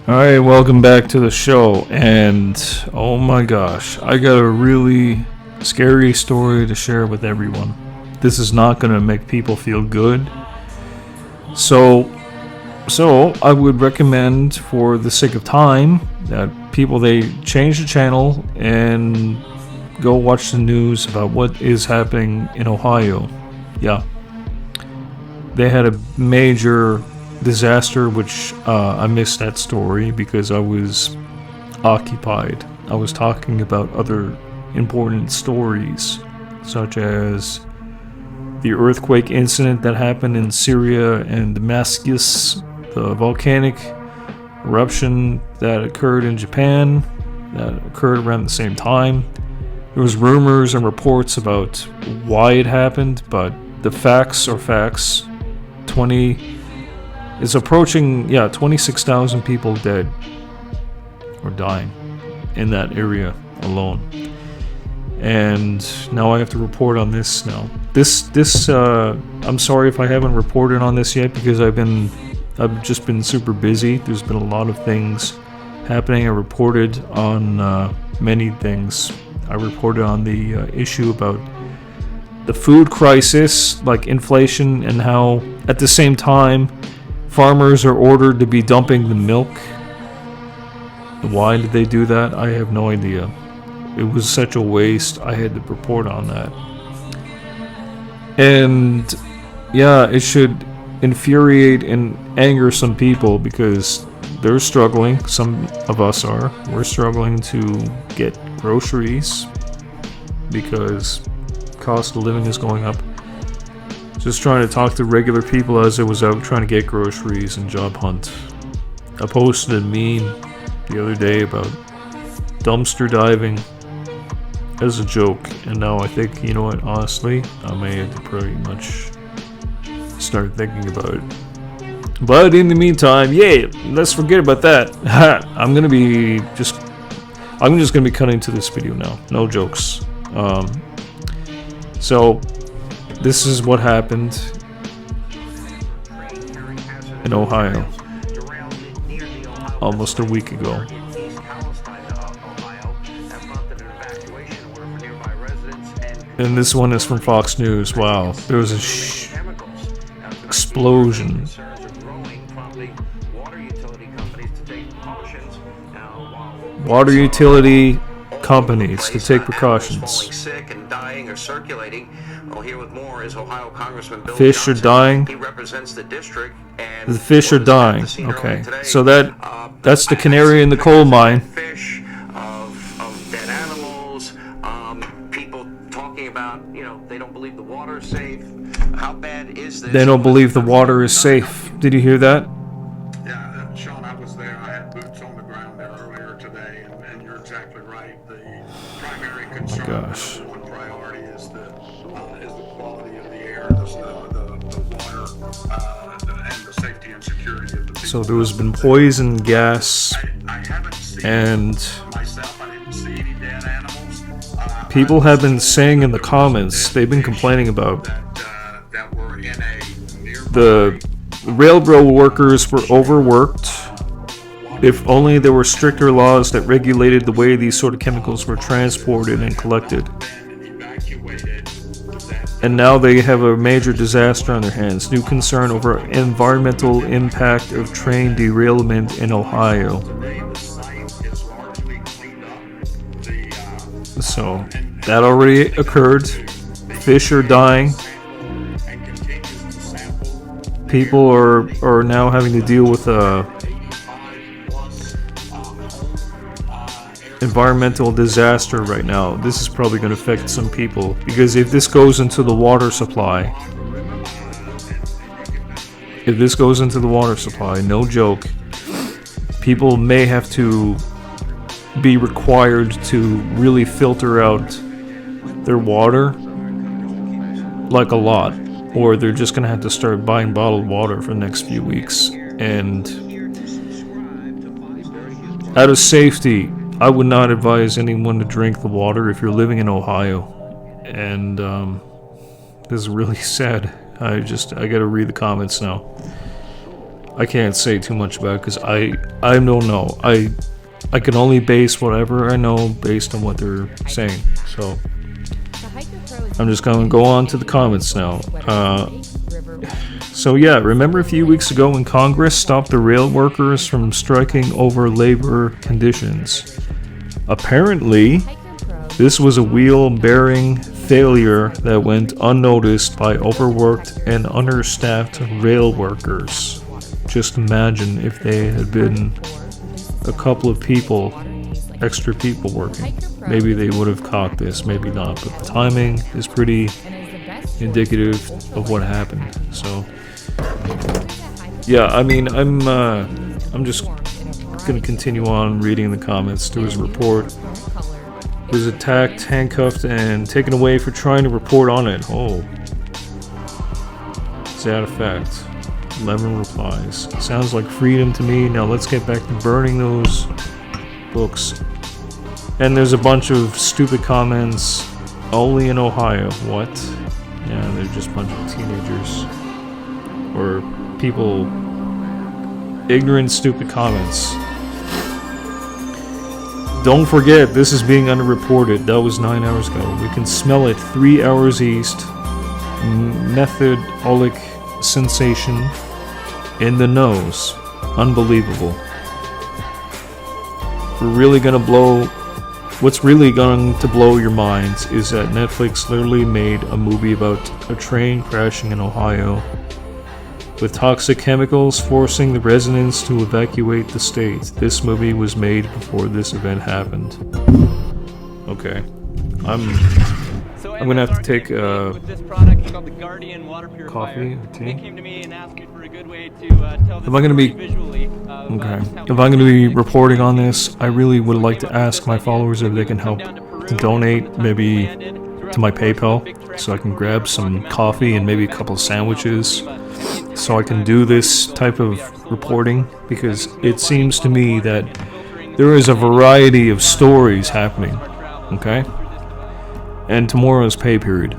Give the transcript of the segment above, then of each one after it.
Alright, welcome back to the show, and oh my gosh, I got a really scary story to share with everyone. This is not going to make people feel good. So I would recommend, for the sake of time, that people they change the channel and go watch the news about what is happening in Ohio. Yeah. They had a major disaster, which I missed that story because I was occupied. I was talking about other important stories, such as the earthquake incident that happened in Syria and Damascus, the volcanic eruption that occurred in Japan, that occurred around the same time. There was rumors and reports about why it happened, but the facts are facts. 26,000 people dead or dying in that area alone. And now I have to report on this now. I'm sorry if I haven't reported on this yet because I've just been super busy. There's been a lot of things happening. I reported on many things. I reported on the issue about the food crisis, like inflation, and how at the same time farmers are ordered to be dumping the milk. Why did they do that? I have no idea. It was such a waste. I had to report on that. And yeah, it should infuriate and anger some people because they're struggling. Some of us are. We're struggling to get groceries because cost of living is going up. Just trying to talk to regular people as I was out trying to get groceries and job hunt. I posted a meme the other day about dumpster diving as a joke, and now I think, you know what, honestly, I may have to pretty much start thinking about it. But in the meantime, let's forget about that. I'm just gonna be cutting to this video now. No jokes. So this is what happened in Ohio almost a week ago. And this one is from Fox News. Wow, there was a explosion. Water utility companies to take precautions. Fish are dying. The fish are dying. Okay, so that's the canary in the coal mine. Of dead animals. People talking about, they don't believe the water is safe. How bad is this? They don't believe the water is safe. Did you hear that? Yeah, Sean, I was there. I had boots on the ground there earlier today, and you're exactly right. The primary concern, one priority, is the quality of the air, the water, and the safety and security of the people. So there has been poison gas, I haven't seen and myself. I didn't see any dead animals. people have been saying in the comments, they've been complaining about that were in a nearby the railroad workers were overworked. If only there were stricter laws that regulated the way these sort of chemicals were transported and collected. And now they have a major disaster on their hands. New concern over environmental impact of train derailment in Ohio. So that already occurred. Fish are dying. People are now having to deal with environmental disaster right now. This is probably going to affect some people because if this goes into the water supply, no joke, people may have to be required to really filter out their water, like a lot, or they're just going to have to start buying bottled water for the next few weeks. And out of safety, I would not advise anyone to drink the water if you're living in Ohio. And this is really sad. I gotta read the comments now. I can't say too much about it because I don't know. I can only base whatever I know based on what they're saying. So I'm just gonna go on to the comments now. So yeah, remember a few weeks ago when Congress stopped the rail workers from striking over labor conditions? Apparently, this was a wheel-bearing failure that went unnoticed by overworked and understaffed rail workers. Just imagine if they had been a couple of people, extra people working. Maybe they would have caught this, maybe not, but the timing is pretty indicative of what happened. So yeah, I mean, I'm just gonna continue on reading the comments. There was a report, was attacked, handcuffed, and taken away for trying to report on it. Oh, is that a fact? 11 replies. Sounds like freedom to me. Now let's get back to burning those books. And there's a bunch of stupid comments. Only in Ohio. What? Yeah, they're just a bunch of teenagers. Or people. Ignorant, stupid comments. Don't forget, this is being underreported. That was 9 hours ago. We can smell it 3 hours east. Methodic sensation in the nose. Unbelievable. What's really going to blow your minds is that Netflix literally made a movie about a train crashing in Ohio with toxic chemicals forcing the residents to evacuate the state. This movie was made before this event happened. Okay. I'm gonna have to take with this product called the Guardian Water Purifier. Coffee or tea. They came to me and asked me for a good way to tell this story visually. If I'm going to be reporting on this, I really would like to ask my followers if they can help donate maybe to my PayPal so I can grab some coffee and maybe a couple of sandwiches so I can do this type of reporting, because it seems to me that there is a variety of stories happening, okay? And tomorrow's pay period,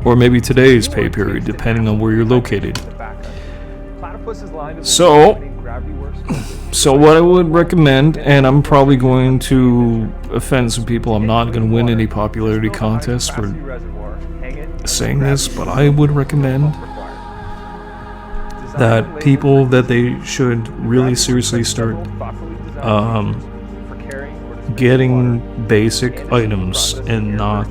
or maybe today's pay period, depending on where you're located. So what I would recommend, and I'm probably going to offend some people, I'm not going to win any popularity contests for saying this, but I would recommend that people that they should really seriously start getting basic items and not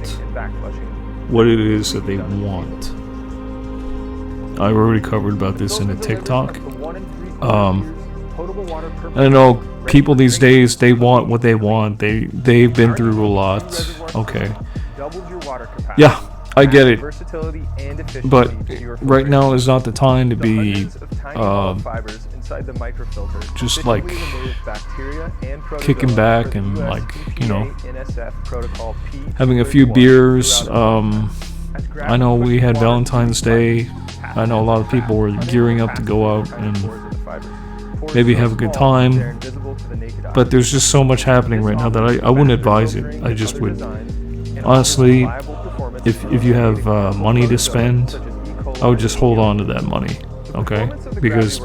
what it is that they want. I've already covered about this in a TikTok. I know people these days, they want what they want. They've been through a lot. Okay. Yeah, I get it. But right now is not the time to be just like kicking back and like, you know, having a few beers. I know we had Valentine's Day. I know a lot of people were gearing up to go out and maybe have a good time, but there's just so much happening right now that I wouldn't advise it. I just would, honestly, if you have money to spend, I would just hold on to that money, okay? Because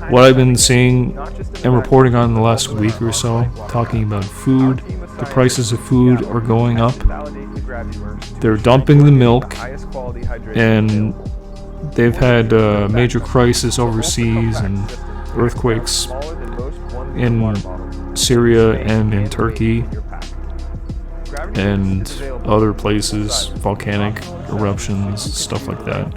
what I've been seeing and reporting on in the last week or so, talking about food, the prices of food are going up. They're dumping the milk, and they've had major crisis overseas and earthquakes in Syria and in Turkey and other places, volcanic eruptions, stuff like that.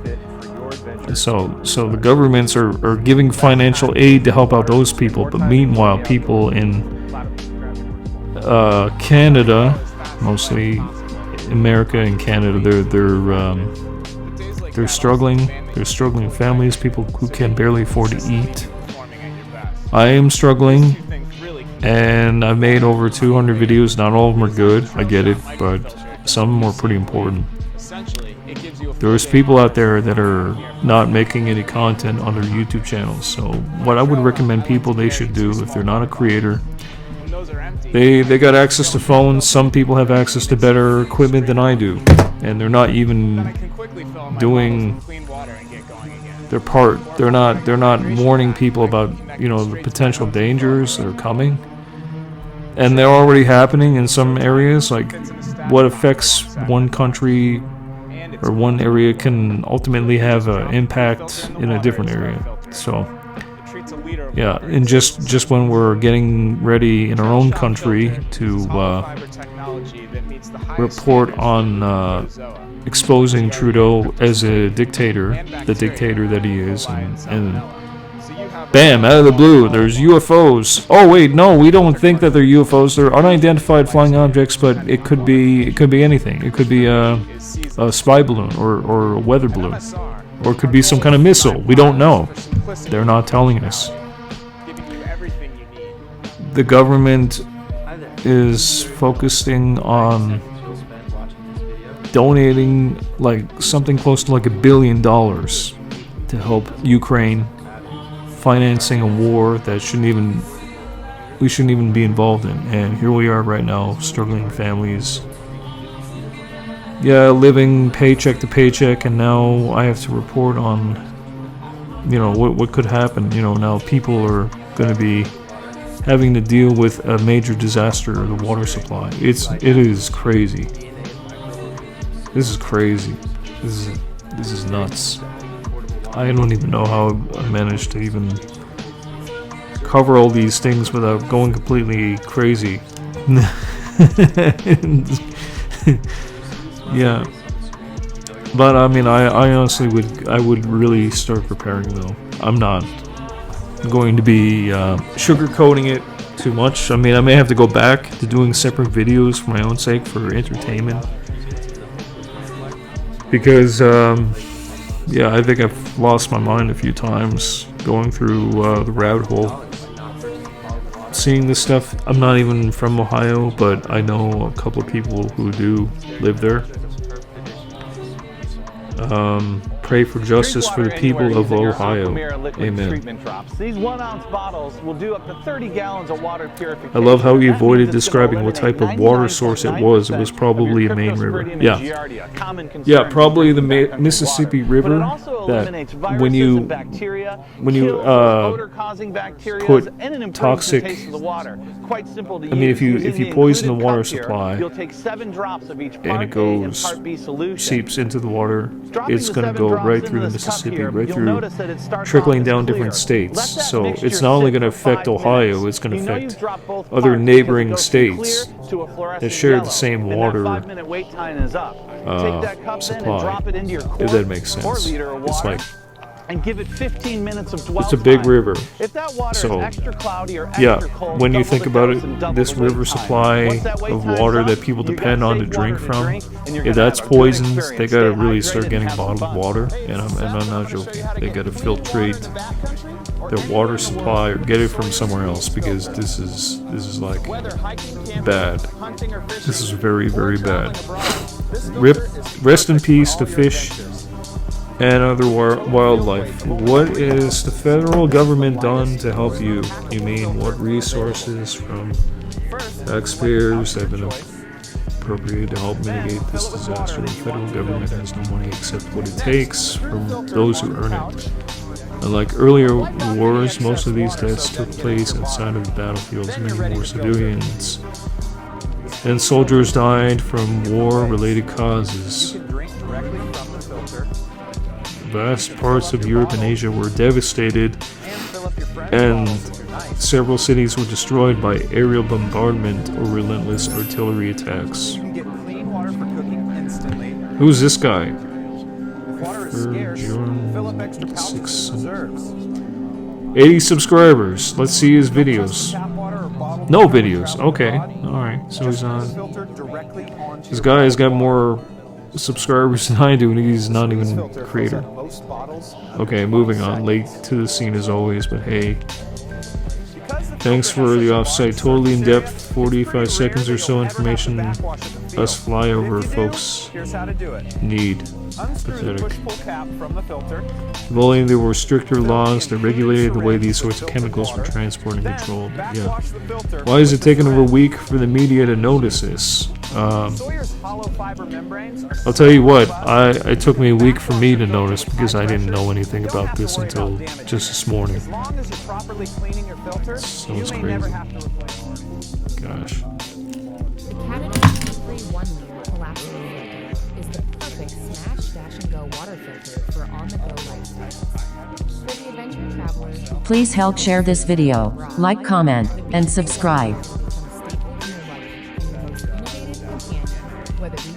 So the governments are giving financial aid to help out those people, but meanwhile, people in Canada, mostly America and Canada, they're struggling. They're struggling families, people who can barely afford to eat. I am struggling, and I've made over 200 videos. Not all of them are good, I get it, but some are pretty important. There's people out there that are not making any content on their YouTube channels. So what I would recommend people they should do, if they're not a creator, they got access to phones. Some people have access to better equipment than I do, and they're not even doing They're not warning people about, you know, the potential dangers that are coming, and they're already happening in some areas. Like, what affects one country or one area can ultimately have an impact in a different area. So, yeah, and just when we're getting ready in our own country to report on exposing Trudeau as a dictator, the dictator that he is, and bam, out of the blue, there's UFOs. Oh wait, no, we don't think that they're UFOs. They're unidentified flying objects, but it could be anything. It could be a spy balloon or a weather balloon, or it could be some kind of missile. We don't know. They're not telling us. The government is focusing on donating like something close to like $1 billion to help Ukraine, financing a war that we shouldn't even be involved in. And here we are right now, struggling families, living paycheck to paycheck, and now I have to report on, you know, what could happen. You know, now people are going to be having to deal with a major disaster, the water supply. It is crazy. This is crazy. This is nuts. I don't even know how I managed to even cover all these things without going completely crazy. Yeah. But I mean, I honestly would really start preparing though. I'm not going to be sugarcoating it too much. I mean, I may have to go back to doing separate videos for my own sake, for entertainment. Because, I think I've lost my mind a few times going through the rabbit hole. Seeing this stuff. I'm not even from Ohio, but I know a couple of people who do live there. Pray for justice for the people of Ohio. Amen. These 1 ounce bottles will do up to 30 gallons of water purification. I love how he avoided describing what type of water source it was. It was probably a main river. Yeah, probably the Mississippi River. That when you put toxic, I mean, if you poison the water supply and it goes seeps into the water, it's going to go right through the Mississippi, right through, trickling down different states. So it's not only going to affect Ohio, it's going to affect other neighboring states that share the same water supply, if that makes sense. It's like, and give it 15 minutes of dwell. It's a big river. If that water is extra cloudy or extra cold, when you think about it, this river supply of water that people depend on to drink from, if that's poisons, they gotta really start getting bottled water. And I'm not joking. They gotta filtrate their water supply or get it from somewhere else, because this is like bad. This is very, very bad. Rest in peace to fish and other wildlife. What is the federal government done to help you? You mean what resources from taxpayers have been appropriated to help mitigate this disaster? The federal government has no money except what it takes from those who earn it. Unlike earlier wars, most of these deaths took place outside of the battlefields. Many more civilians and soldiers died from war-related causes. Vast parts of Europe and Asia were devastated, and several cities were destroyed by aerial bombardment or relentless artillery attacks. Who's this guy? 80 subscribers. Let's see his videos. No videos. Okay. Alright. So he's on. This guy has got more subscribers than I do, and he's not even a creator. Okay, moving on. Late to the scene as always, but hey. Thanks for the offsite. Totally in depth, 45 seconds or so information us flyover folks need. Pathetic. If only there were stricter laws that regulated the way these sorts of chemicals were transported and controlled. Yeah. Why is it taking over a week for the media to notice this? Sawyer's hollow fiber membranes are I'll tell you what, it took me a week for me to notice because I didn't know anything about this until just this morning. As long as you're properly cleaning your filter, So you it's may never crazy. have to replace it. Gosh. The Canada Heat-Free 1-liter collapsible filter is the perfect smash, dash, and go water filter for on-the-go lifestyles. For the adventure traveler, Please help share this video, like, comment, and subscribe. become a staple in your life and your most innovative companion, whether we